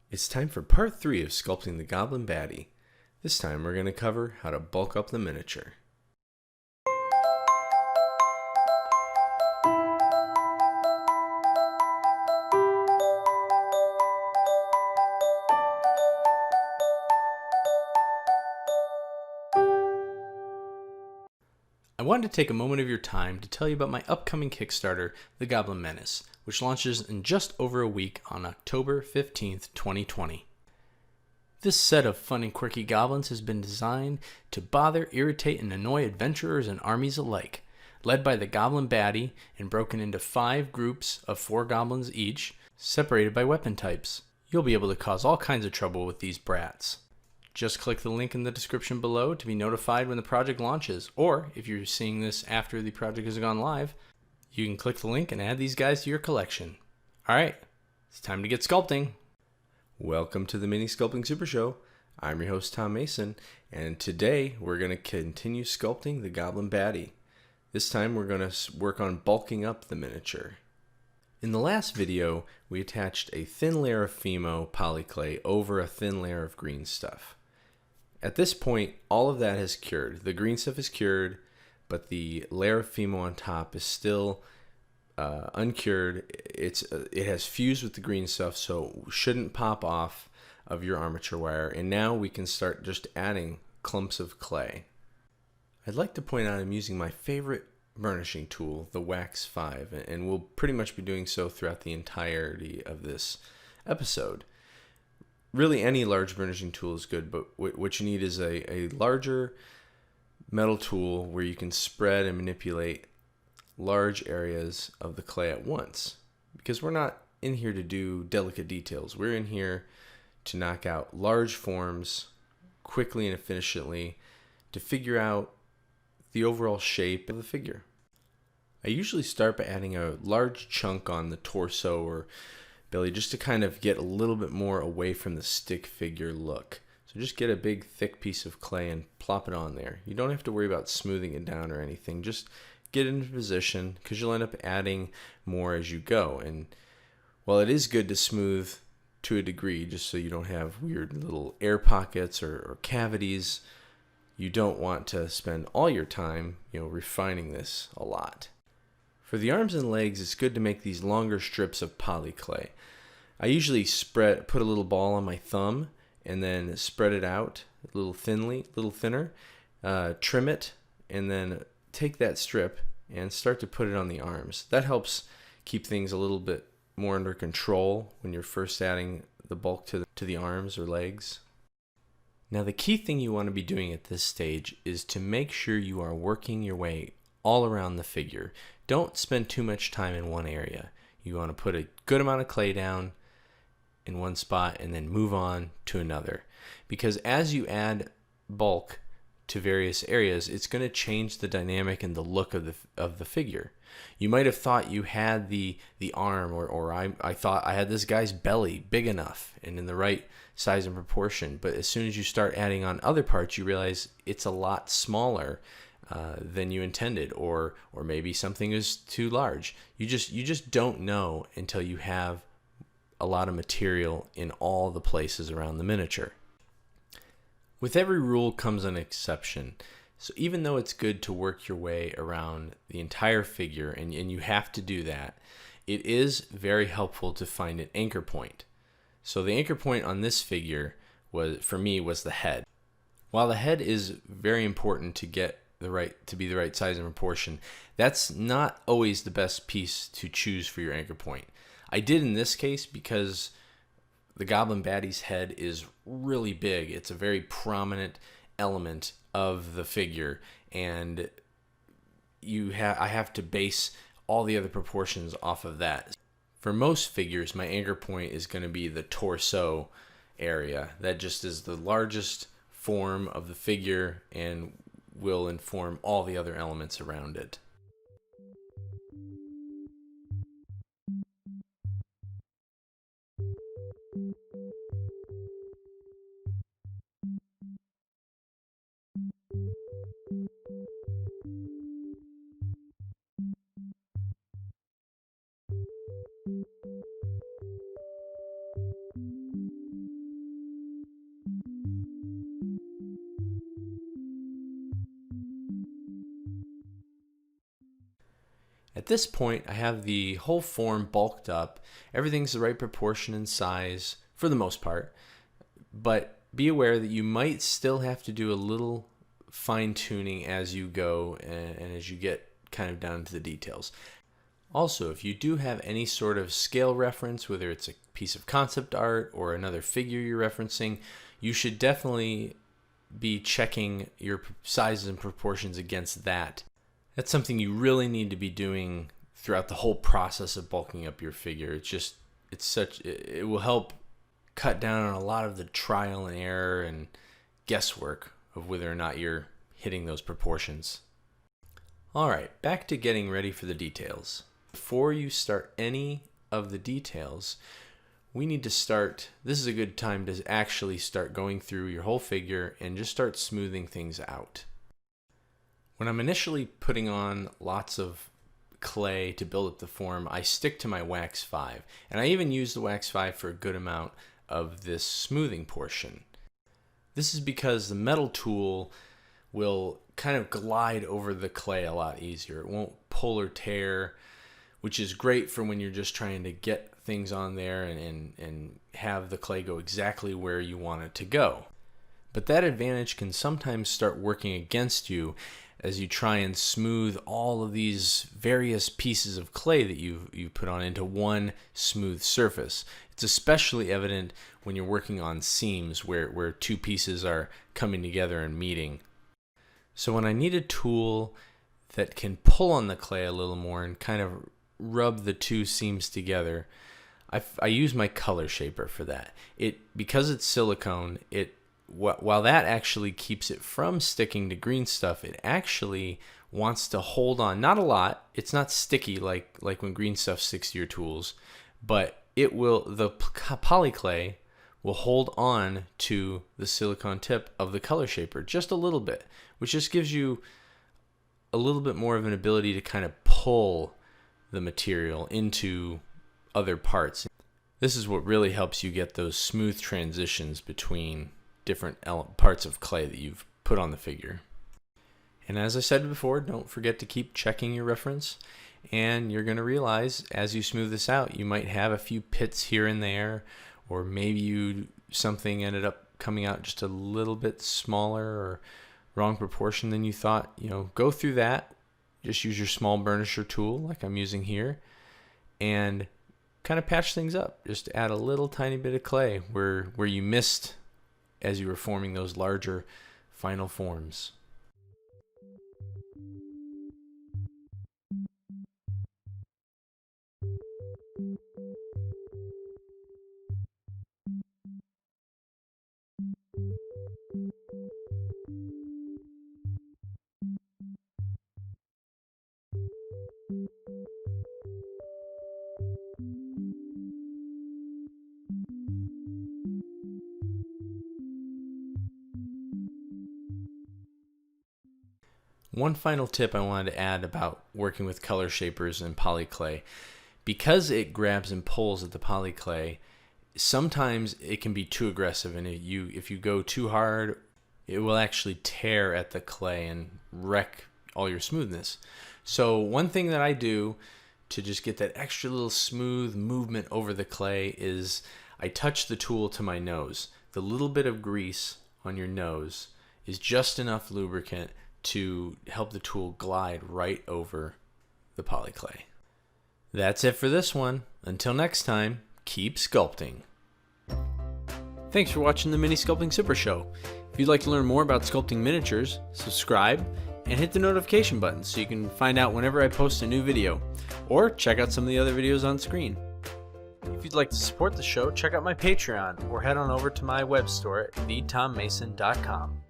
It's time for part 3 of sculpting the Goblin Baddie. This time we're going to cover how to bulk up the miniature. I wanted to take a moment of your time to tell you about my upcoming Kickstarter, The Goblin Menace, which launches in just over a week on October 15th, 2020. This set of fun and quirky goblins has been designed to bother, irritate, and annoy adventurers and armies alike. Led by the Goblin Baddie and broken into 5 groups of 4 goblins each, separated by weapon types. You'll be able to cause all kinds of trouble with these brats. Just click the link in the description below to be notified when the project launches, or if you're seeing this after the project has gone live, you can click the link and add these guys to your collection. Alright, it's time to get sculpting! Welcome to the Mini Sculpting Super Show. I'm your host Tom Mason, and today we're going to continue sculpting the Goblin Baddie. This time we're going to work on bulking up the miniature. In the last video, we attached a thin layer of Fimo polyclay over a thin layer of green stuff. At this point, all of that has cured. The green stuff is cured, but the layer of Fimo on top is still uncured. It has fused with the green stuff, so shouldn't pop off of your armature wire. And now we can start just adding clumps of clay. I'd like to point out I'm using my favorite burnishing tool, the Wax 5, and we'll pretty much be doing so throughout the entirety of this episode. Really, any large burnishing tool is good, but what you need is a larger metal tool where you can spread and manipulate large areas of the clay at once. Because we're not in here to do delicate details. We're in here to knock out large forms quickly and efficiently to figure out the overall shape of the figure. I usually start by adding a large chunk on the torso or belly just to kind of get a little bit more away from the stick figure look. So just get a big thick piece of clay and plop it on there. You don't have to worry about smoothing it down or anything. Just get into position because you'll end up adding more as you go. And while it is good to smooth to a degree just so you don't have weird little air pockets or cavities, you don't want to spend all your time, refining this a lot. For the arms and legs, it's good to make these longer strips of polyclay. I usually put a little ball on my thumb and then spread it out a little thinner, trim it, and then take that strip and start to put it on the arms. That helps keep things a little bit more under control when you're first adding the bulk to the arms or legs. Now the key thing you want to be doing at this stage is to make sure you are working your way all around the figure. Don't spend too much time in one area. You want to put a good amount of clay down in one spot and then move on to another. Because as you add bulk to various areas, it's going to change the dynamic and the look of the figure. You might have thought you had the arm, or I thought I had this guy's belly big enough and in the right size and proportion, but as soon as you start adding on other parts, you realize it's a lot smaller than you intended, or maybe something is too large. You just don't know until you have a lot of material in all the places around the miniature. With every rule comes an exception. So even though it's good to work your way around the entire figure, and you have to do that, it is very helpful to find an anchor point. So the anchor point on this figure for me was the head. While the head is very important to get to be the right size and proportion, that's not always the best piece to choose for your anchor point. I did in this case because the Goblin Baddie's head is really big. It's a very prominent element of the figure, and I have to base all the other proportions off of that. For most figures, my anchor point is going to be the torso area. That just is the largest form of the figure and will inform all the other elements around it. At this point, I have the whole form bulked up. Everything's the right proportion and size for the most part, but be aware that you might still have to do a little fine-tuning as you go and as you get kind of down to the details. Also, if you do have any sort of scale reference, whether it's a piece of concept art or another figure you're referencing, you should definitely be checking your sizes and proportions against that. That's something you really need to be doing throughout the whole process of bulking up your figure. It will help cut down on a lot of the trial and error and guesswork of whether or not you're hitting those proportions. Alright, back to getting ready for the details. Before you start any of the details, this is a good time to actually start going through your whole figure and just start smoothing things out. When I'm initially putting on lots of clay to build up the form, I stick to my wax 5, and I even use the wax 5 for a good amount of this smoothing portion. This is because the metal tool will kind of glide over the clay a lot easier. It won't pull or tear, which is great for when you're just trying to get things on there and have the clay go exactly where you want it to go. But that advantage can sometimes start working against you as you try and smooth all of these various pieces of clay that you put on into one smooth surface. It's especially evident when you're working on seams where two pieces are coming together and meeting. So when I need a tool that can pull on the clay a little more and kind of rub the two seams together, I use my color shaper for that. Because it's silicone, while that actually keeps it from sticking to green stuff, it actually wants to hold on. Not a lot. It's not sticky like when green stuff sticks to your tools, but the polyclay will hold on to the silicone tip of the color shaper just a little bit, which just gives you a little bit more of an ability to kind of pull the material into other parts. This is what really helps you get those smooth transitions between different parts of clay that you've put on the figure. And as I said before, don't forget to keep checking your reference, and you're going to realize as you smooth this out, you might have a few pits here and there, or maybe something ended up coming out just a little bit smaller or wrong proportion than you thought. Go through that. Just use your small burnisher tool like I'm using here and kind of patch things up. Just add a little tiny bit of clay where you missed as you were forming those larger final forms. One final tip I wanted to add about working with color shapers and polyclay. Because it grabs and pulls at the polyclay, sometimes it can be too aggressive, and if you go too hard, it will actually tear at the clay and wreck all your smoothness. So one thing that I do to just get that extra little smooth movement over the clay is I touch the tool to my nose. The little bit of grease on your nose is just enough lubricant to help the tool glide right over the polyclay. That's it for this one. Until next time, keep sculpting. Thanks for watching the Mini Sculpting Super Show. If you'd like to learn more about sculpting miniatures, subscribe and hit the notification button so you can find out whenever I post a new video, or check out some of the other videos on screen. If you'd like to support the show, check out my Patreon or head on over to my web store at thetommason.com.